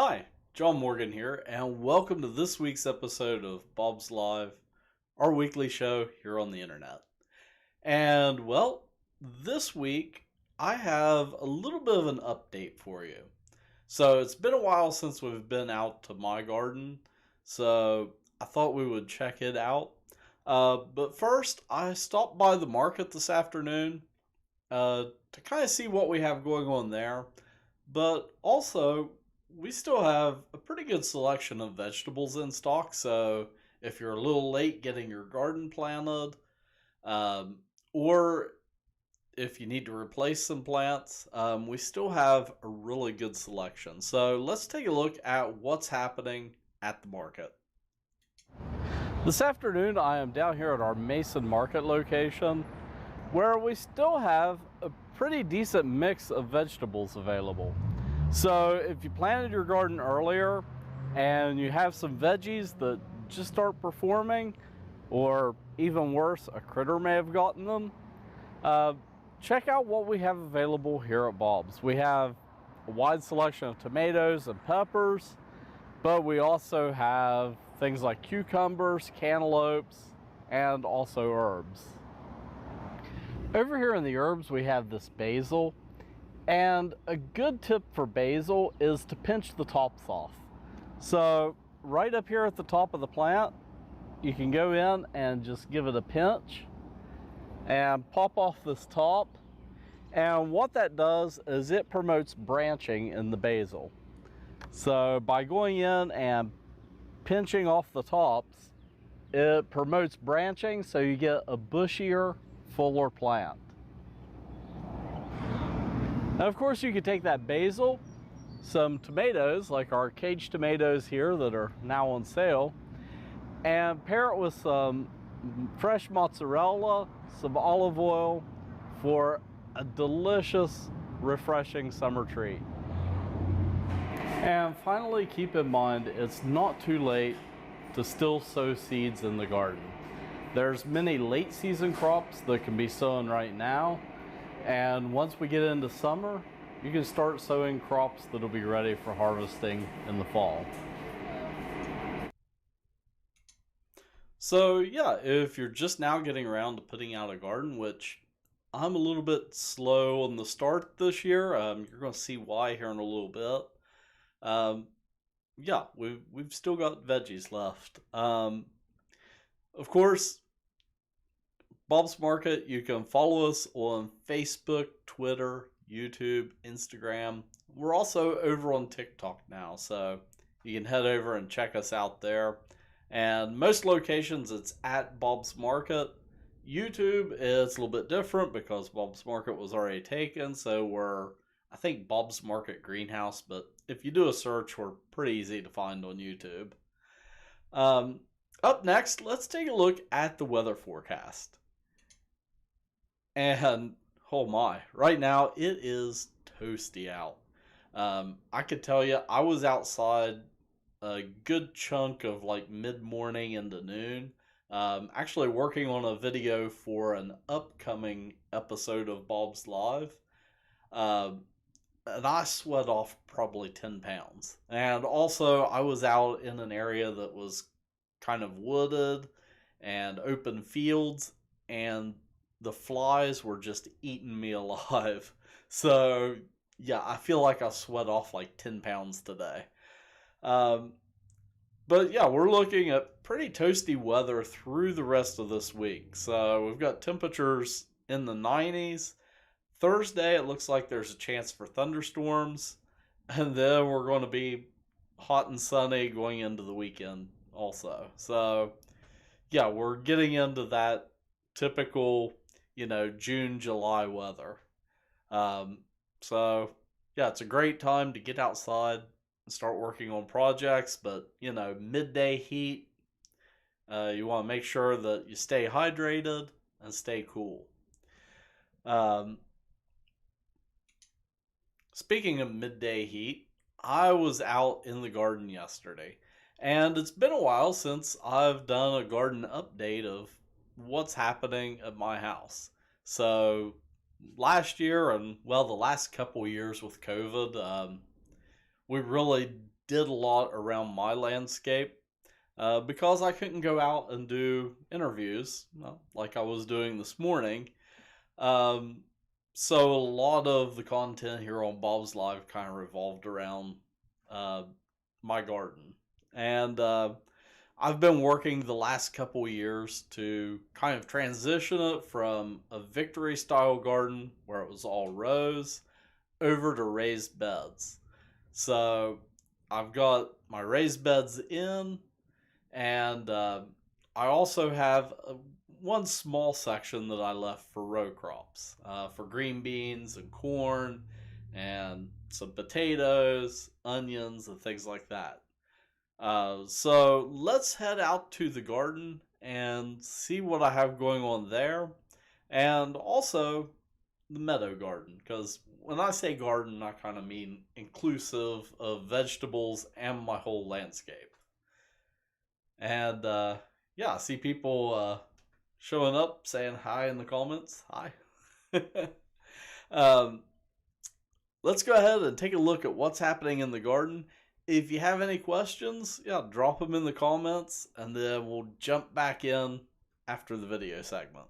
Hi, John Morgan here, and welcome to this week's episode of Bob's Live, our weekly show here on the internet. And well, this week I have a little bit of an update for you. So it's been a while since we've been out to my garden, so I thought we would check it out. But first, I stopped by the market this afternoon to kind of see what we have going on there. But also, we still have a pretty good selection of vegetables in stock. So if you're a little late getting your garden planted, um, or if you need to replace some plants, we still have a really good selection. So let's take a look at what's happening at the market. This afternoon, I am down here at our Mason Market location, where we still have a pretty decent mix of vegetables available. So if you planted your garden earlier and you have some veggies that just aren't performing, or even worse, a critter may have gotten them, check out what we have available here at Bob's. We have a wide selection of tomatoes and peppers, but we also have things like cucumbers, cantaloupes, and also herbs. Over here in the herbs, we have this basil, and a good tip for basil is to pinch the tops off. So right up here at the top of the plant, you can go in and just give it a pinch and pop off this top. And what that does is it promotes branching in the basil. So by going in and pinching off the tops, it promotes branching, so you get a bushier, fuller plant. Now, of course, you could take that basil, some tomatoes, like our cage tomatoes here that are now on sale, and pair it with some fresh mozzarella, some olive oil for a delicious, refreshing summer treat. And finally, keep in mind, it's not too late to still sow seeds in the garden. There's many late season crops that can be sown right now, and once we get into summer, you can start sowing crops that'll be ready for harvesting in the fall. So yeah, if you're just now getting around to putting out a garden, which I'm a little bit slow on the start this year, you're going to see why here in a little bit. Yeah, we've still got veggies left. Of course, Bob's Market, you can follow us on Facebook, Twitter, YouTube, Instagram. We're also over on TikTok now, so you can head over and check us out there. And most locations, it's at Bob's Market. YouTube is a little bit different because Bob's Market was already taken, so we're, I think, Bob's Market Greenhouse, but if you do a search, we're pretty easy to find on YouTube. Up next, let's take a look at the weather forecast. And oh my, right now it is toasty out. I could tell you, I was outside a good chunk of like mid-morning into noon, actually working on a video for an upcoming episode of Bob's Live. And I sweat off probably 10 pounds. And also, I was out in an area that was kind of wooded and open fields, and the flies were just eating me alive. So, yeah, I feel like I sweat off like 10 pounds today. But yeah, we're looking at pretty toasty weather through the rest of this week. So we've got temperatures in the 90s. Thursday, it looks like there's a chance for thunderstorms. And then we're going to be hot and sunny going into the weekend also. So yeah, we're getting into that typical, June, July weather. So yeah, it's a great time to get outside and start working on projects, but midday heat, you want to make sure that you stay hydrated and stay cool. Speaking of midday heat, I was out in the garden yesterday, and it's been a while since I've done a garden update of what's happening at my house. So last year, and well, the last couple years with COVID, we really did a lot around my landscape because I couldn't go out and do interviews like I was doing this morning. Um, so a lot of the content here on Bob's Live kind of revolved around uh, my garden. And I've been working the last couple years to kind of transition it from a victory style garden where it was all rows over to raised beds. So I've got my raised beds in, and I also have one small section that I left for row crops, for green beans and corn and some potatoes, onions, and things like that. So let's head out to the garden and see what I have going on there, and also the meadow garden. Because when I say garden, I kind of mean inclusive of vegetables and my whole landscape. And yeah, I see people showing up saying hi in the comments. Hi. um, let's go ahead and take a look at what's happening in the garden. If you have any questions, yeah, drop them in the comments, and then we'll jump back in after the video segment.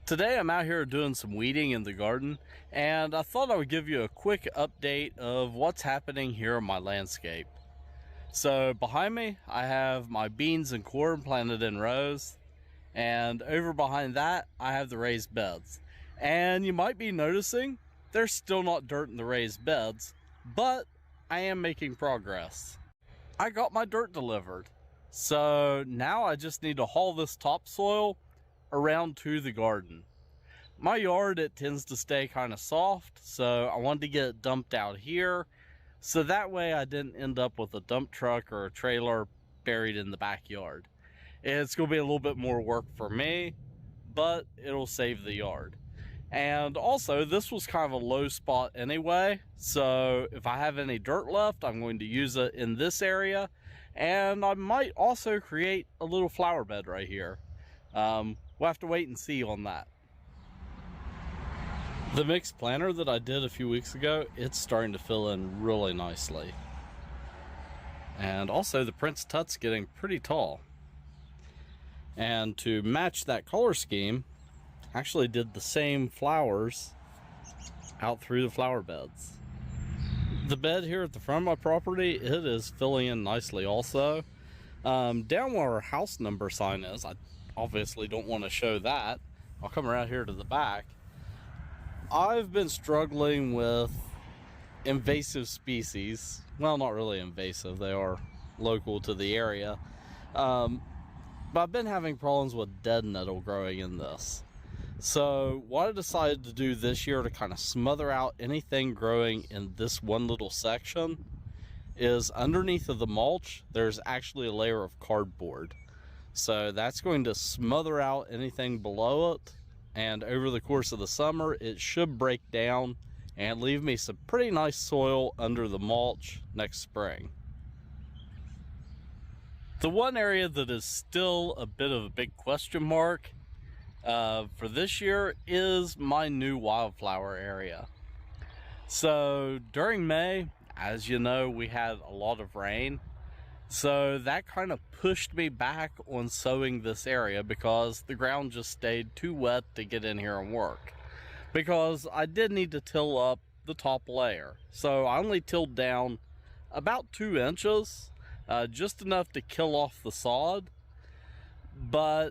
Today I'm out here doing some weeding in the garden, and I thought I would give you a quick update of what's happening here in my landscape. So behind me I have my beans and corn planted in rows, and over behind that I have the raised beds. And you might be noticing there's still not dirt in the raised beds, but I am making progress. I got my dirt delivered, so now I just need to haul this topsoil around to the garden. My yard, it tends to stay kind of soft, so I wanted to get it dumped out here, so that way I didn't end up with a dump truck or a trailer buried in the backyard. It's going to be a little bit more work for me, but it'll save the yard. And also, this was kind of a low spot anyway, so if I have any dirt left, I'm going to use it in this area, and I might also create a little flower bed right here. We'll have to wait and see on that. The mixed planter that I did a few weeks ago, it's starting to fill in really nicely. And also the Prince Tut's getting pretty tall. And to match that color scheme, I actually did the same flowers out through the flower beds. The bed here at the front of my property, it is filling in nicely also. Down where our house number sign is, I obviously don't want to show that. I'll come around here to the back. I've been struggling with invasive species. Well, not really invasive, they are local to the area. But I've been having problems with dead nettle growing in this. So what I decided to do this year to kind of smother out anything growing in this one little section is underneath of the mulch, there's actually a layer of cardboard. So that's going to smother out anything below it, and over the course of the summer it should break down and leave me some pretty nice soil under the mulch next spring. The one area that is still a bit of a big question mark for this year is my new wildflower area. So during May, as you know, we had a lot of rain. So that kind of pushed me back on sowing this area because the ground just stayed too wet to get in here and work. Because I did need to till up the top layer. So I only tilled down about 2 inches, just enough to kill off the sod. But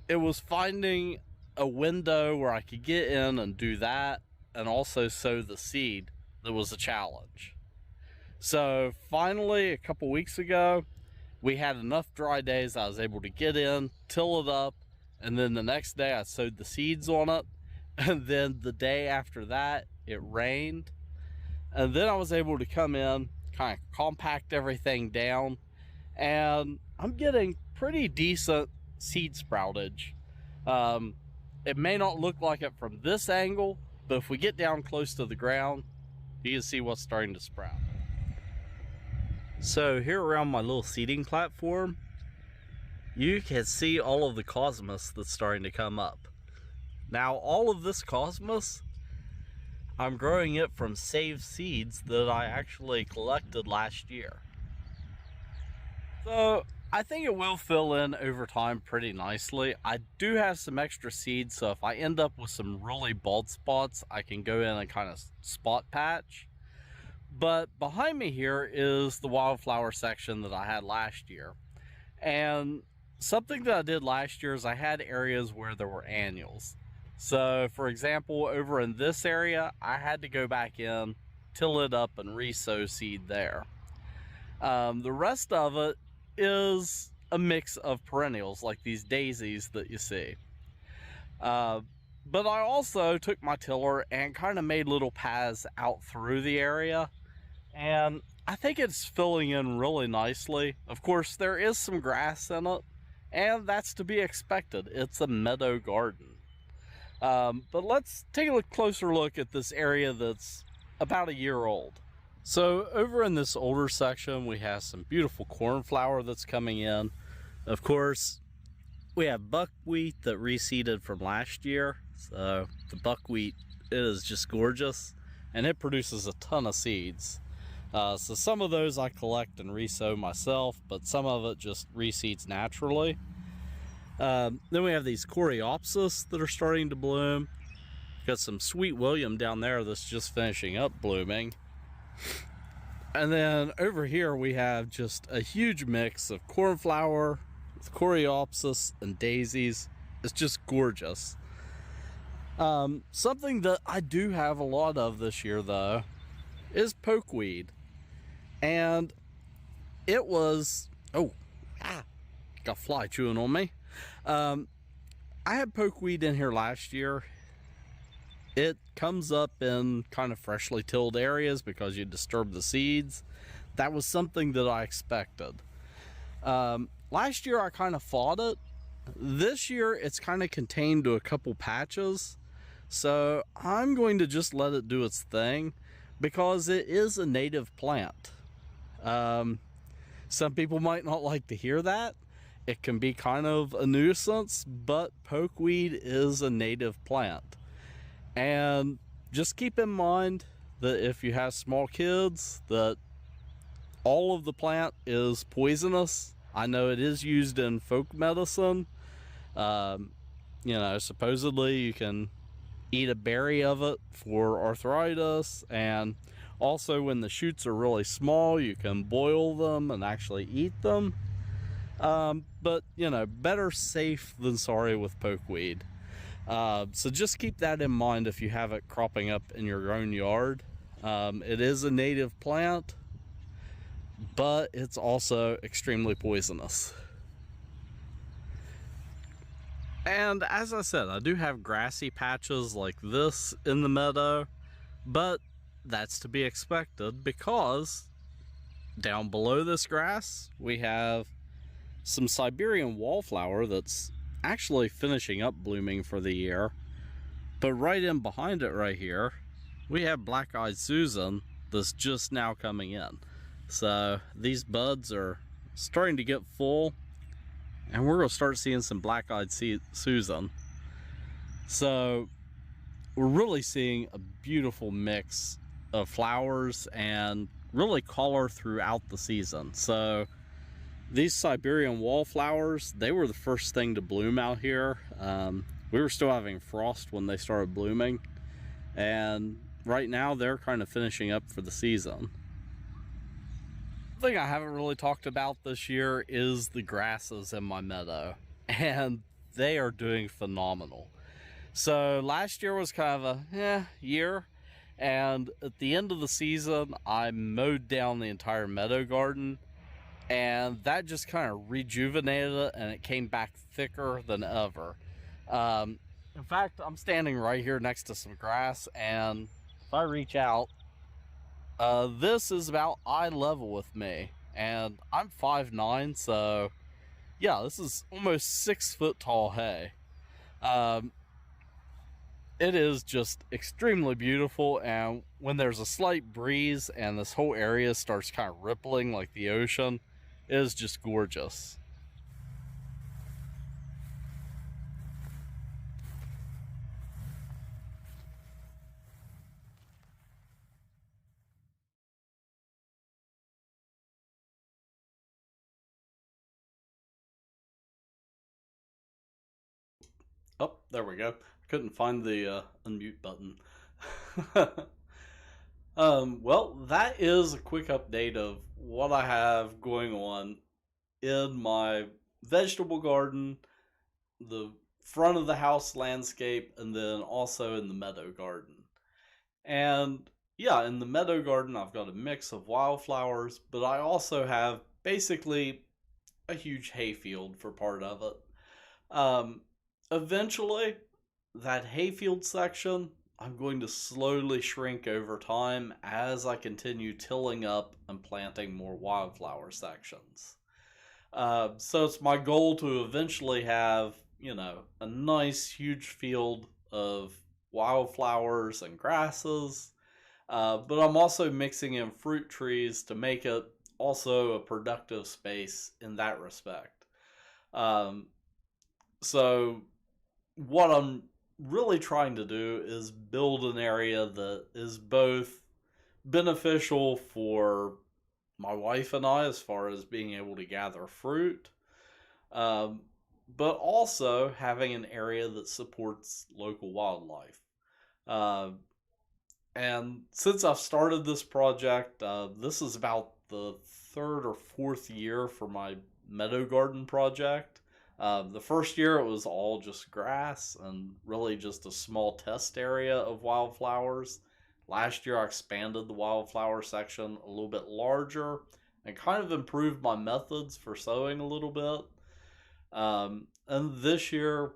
it was finding a window where I could get in and do that and also sow the seed that was a challenge. So finally, a couple weeks ago, we had enough dry days I was able to get in, till it up, and then the next day I sowed the seeds on it, and then the day after that it rained, and then I was able to come in, kind of compact everything down, and I'm getting pretty decent seed sproutage. It may not look like it from this angle, but if we get down close to the ground, you can see what's starting to sprout. So here around my little seeding platform, you can see all of the cosmos that's starting to come up. Now, all of this cosmos, I'm growing it from saved seeds that I actually collected last year. So I think it will fill in over time pretty nicely. I do have some extra seeds, so if I end up with some really bald spots, I can go in and kind of spot patch. But behind me here is the wildflower section that I had last year. And something that I did last year is I had areas where there were annuals. So for example, over in this area, I had to go back in, till it up, and re-sow seed there. The rest of it is a mix of perennials like these daisies that you see. But I also took my tiller and kind of made little paths out through the area, and I think it's filling in really nicely. Of course, there is some grass in it, and that's to be expected. It's a meadow garden. But let's take a closer look at this area that's about a year old. So over in this older section, we have some beautiful cornflower that's coming in. Of course, we have buckwheat that reseeded from last year. So the buckwheat is just gorgeous, and it produces a ton of seeds. So some of those I collect and re-sow myself, but some of it just reseeds naturally. Then we have these coreopsis that are starting to bloom. Got some sweet William down there that's just finishing up blooming. And then over here we have just a huge mix of cornflower with coreopsis and daisies. It's just gorgeous. Something that I do have a lot of this year though is pokeweed. And it was, got a fly chewing on me. I had pokeweed in here last year. It comes up in kind of freshly tilled areas because you disturb the seeds. That was something that I expected. Last year I kind of fought it. This year it's kind of contained to a couple patches. So I'm going to just let it do its thing because it is a native plant. Some people might not like to hear that. It can be kind of a nuisance, but pokeweed is a native plant. And just keep in mind that if you have small kids, that all of the plant is poisonous. I know it is used in folk medicine. You know, supposedly you can eat a berry of it for arthritis, and also when the shoots are really small, you can boil them and actually eat them. But you know, better safe than sorry with pokeweed. So just keep that in mind if you have it cropping up in your own yard. It is a native plant, but it's also extremely poisonous. And as I said, I do have grassy patches like this in the meadow, but that's to be expected because down below this grass we have some Siberian wallflower that's actually finishing up blooming for the year. But right in behind it right here, we have Black-Eyed Susan that's just now coming in. So these buds are starting to get full, and we're going to start seeing some Black-Eyed Susan. So we're really seeing a beautiful mix of flowers and really color throughout the season. So these Siberian wallflowers, they were the first thing to bloom out here. We were still having frost when they started blooming, and right now they're kind of finishing up for the season. The thing I haven't really talked about this year is the grasses in my meadow, and they are doing phenomenal. So last year was kind of a year, and at the end of the season I mowed down the entire meadow garden, and that just kind of rejuvenated it, and it came back thicker than ever. In fact, I'm standing right here next to some grass, and if I reach out, this is about eye level with me, and I'm 5'9", so yeah, this is almost 6 foot tall hay. It is just extremely beautiful, and when there's a slight breeze and this whole area starts kind of rippling like the ocean, it is just gorgeous. Oh, there we go. I couldn't find the unmute button. Well, that is a quick update of what I have going on in my vegetable garden, the front of the house landscape, and then also in the meadow garden. And yeah, in the meadow garden, I've got a mix of wildflowers, but I also have basically a huge hayfield for part of it. Um, Eventually, that hayfield section, I'm going to slowly shrink over time as I continue tilling up and planting more wildflower sections. So it's my goal to eventually have, a nice huge field of wildflowers and grasses. But I'm also mixing in fruit trees to make it also a productive space in that respect. Um, so what I'm really trying to do is build an area that is both beneficial for my wife and I as far as being able to gather fruit, um, but also having an area that supports local wildlife. Uh, and since I've started this project, this is about the third or fourth year for my meadow garden project. The first year it was all just grass and really just a small test area of wildflowers. Last year I expanded the wildflower section a little bit larger and kind of improved my methods for sowing a little bit. And this year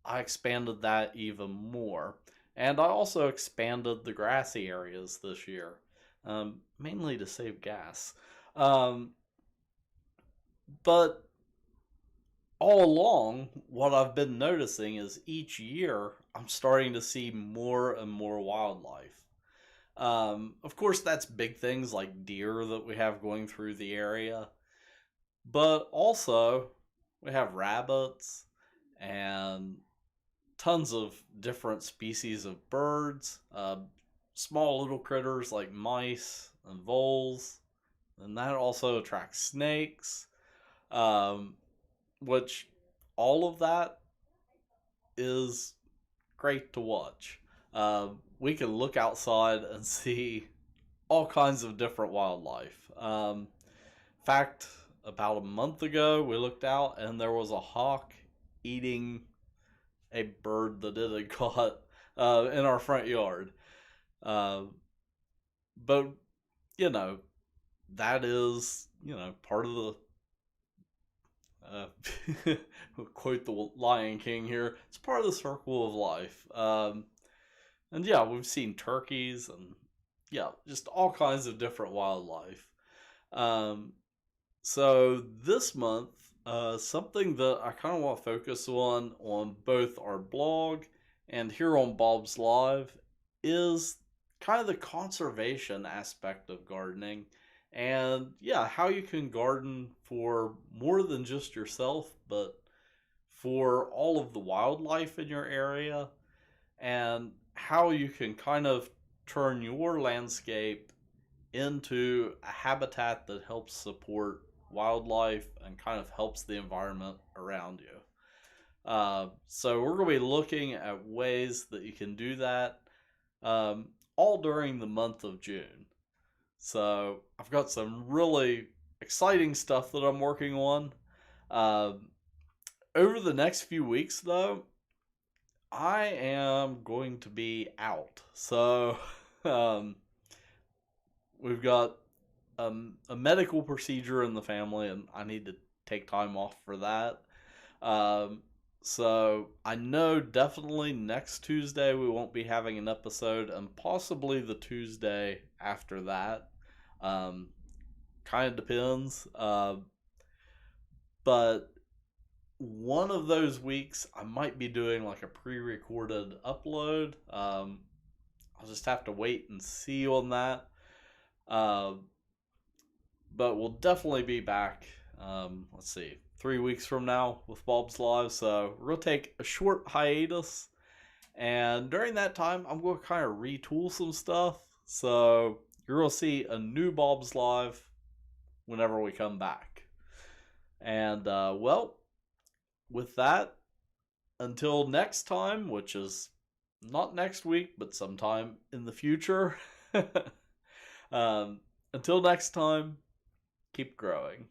I expanded that even more. And I also expanded the grassy areas this year, mainly to save gas. Um, but all along, what I've been noticing is each year I'm starting to see more and more wildlife. Of course, that's big things like deer that we have going through the area, but also we have rabbits and tons of different species of birds, small little critters like mice and voles, and that also attracts snakes, um, which all of that is great to watch. We can look outside and see all kinds of different wildlife. In fact, about a month ago, we looked out and there was a hawk eating a bird that it had caught in our front yard. Uh, but, you know, that is, part of the. Quote the Lion King here. It's part of the circle of life. And yeah, we've seen turkeys and yeah, just all kinds of different wildlife. Um, so this month, something that I kind of want to focus on both our blog and here on Bob's Live is kind of the conservation aspect of gardening. And yeah, how you can garden for more than just yourself, but for all of the wildlife in your area, and how you can kind of turn your landscape into a habitat that helps support wildlife and kind of helps the environment around you. So we're going to be looking at ways that you can do that, all during the month of June. So I've got some really exciting stuff that I'm working on. Um, Over the next few weeks, though, I am going to be out. So um, we've got a medical procedure in the family, and I need to take time off for that. Um, so I know definitely next Tuesday we won't be having an episode, and possibly the Tuesday after that. Um, kind of depends. But one of those weeks I might be doing like a pre-recorded upload. I'll just have to wait and see on that. Uh, but we'll definitely be back. Let's see, 3 weeks from now with Bob's Live. So we're gonna take a short hiatus, and during that time, I'm gonna kind of retool some stuff. So you're gonna see a new Bob's Live whenever we come back. And well, with that, until next time, which is not next week, but sometime in the future. um, until next time, keep growing.